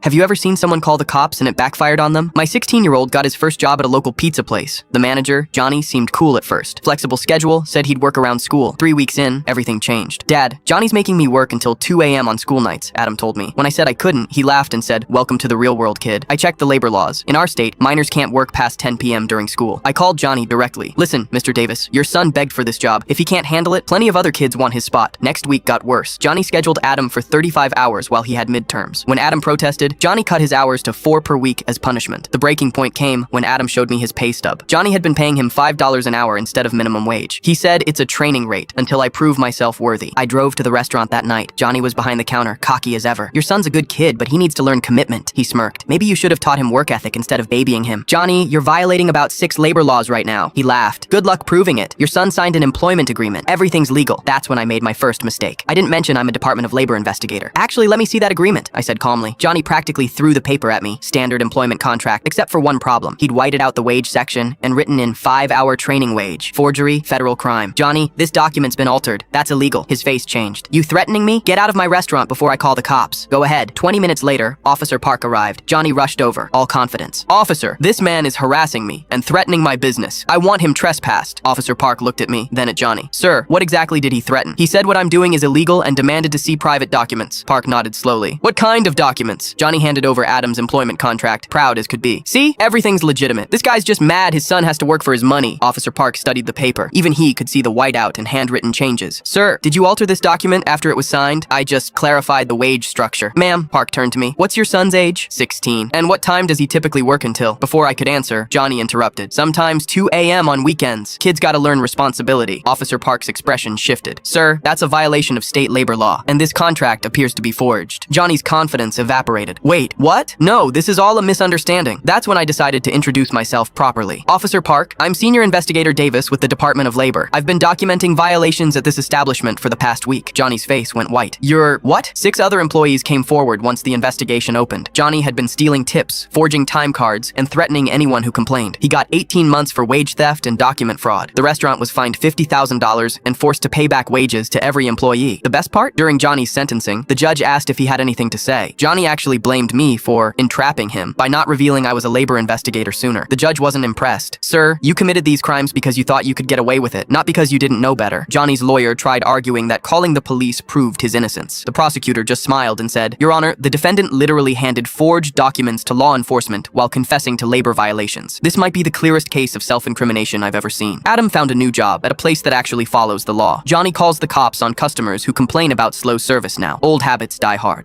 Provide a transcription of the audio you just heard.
Have you ever seen someone call the cops and it backfired on them? My 16-year-old got his first job at a local pizza place. The manager, Johnny, seemed cool at first. Flexible schedule, said he'd work around school. 3 weeks in, everything changed. Dad, Johnny's making me work until 2 a.m. on school nights, Adam told me. When I said I couldn't, he laughed and said, "Welcome to the real world, kid." I checked the labor laws. In our state, minors can't work past 10 p.m. during school. I called Johnny directly. "Listen, Mr. Davis, your son begged for this job. If he can't handle it, plenty of other kids want his spot." Next week got worse. Johnny scheduled Adam for 35 hours while he had midterms. When Adam protested, Johnny cut his hours to 4 per week as punishment. The breaking point came when Adam showed me his pay stub. Johnny had been paying him $5 an hour instead of minimum wage. He said it's a training rate until I prove myself worthy. I drove to the restaurant that night. Johnny was behind the counter, cocky as ever. "Your son's a good kid, but he needs to learn commitment," he smirked. "Maybe you should have taught him work ethic instead of babying him." "Johnny, you're violating about 6 labor laws right now," he laughed. "Good luck proving it. Your son signed an employment agreement. Everything's legal." That's when I made my first mistake. I didn't mention I'm a Department of Labor investigator. "Actually, let me see that agreement," I said calmly. Johnny practically threw the paper at me. Standard employment contract, except for one problem. He'd whited out the wage section and written in 5-hour training wage. Forgery, federal crime. "Johnny, this document's been altered. That's illegal." His face changed. "You threatening me? Get out of my restaurant before I call the cops." "Go ahead." 20 minutes later, Officer Park arrived. Johnny rushed over, all confidence. "Officer, this man is harassing me and threatening my business. I want him trespassed." Officer Park looked at me, then at Johnny. "Sir, what exactly did he threaten?" "He said what I'm doing is illegal and demanded to see private documents." Park nodded slowly. "What kind of documents?" Johnny handed over Adam's employment contract, proud as could be. "See? Everything's legitimate. This guy's just mad his son has to work for his money." Officer Park studied the paper. Even he could see the whiteout and handwritten changes. "Sir, did you alter this document after it was signed?" "I just clarified the wage structure." "Ma'am," Park turned to me, "what's your son's age?" 16. "And what time does he typically work until?" Before I could answer, Johnny interrupted. "Sometimes 2 a.m. on weekends. Kids gotta learn responsibility." Officer Park's expression shifted. "Sir, that's a violation of state labor law, and this contract appears to be forged." Johnny's confidence evaporated. "Wait, what? No, this is all a misunderstanding." That's when I decided to introduce myself properly. "Officer Park, I'm Senior Investigator Davis with the Department of Labor. I've been documenting violations at this establishment for the past week." Johnny's face went white. "You're what?" 6 other employees came forward once the investigation opened. Johnny had been stealing tips, forging time cards, and threatening anyone who complained. He got 18 months for wage theft and document fraud. The restaurant was fined $50,000 and forced to pay back wages to every employee. The best part? During Johnny's sentencing, the judge asked if he had anything to say. Johnny actually blamed me for entrapping him by not revealing I was a labor investigator sooner. The judge wasn't impressed. "Sir, you committed these crimes because you thought you could get away with it, not because you didn't know better." Johnny's lawyer tried arguing that calling the police proved his innocence. The prosecutor just smiled and said, "Your Honor, the defendant literally handed forged documents to law enforcement while confessing to labor violations. This might be the clearest case of self-incrimination I've ever seen." Adam found a new job at a place that actually follows the law. Johnny calls the cops on customers who complain about slow service now. Old habits die hard.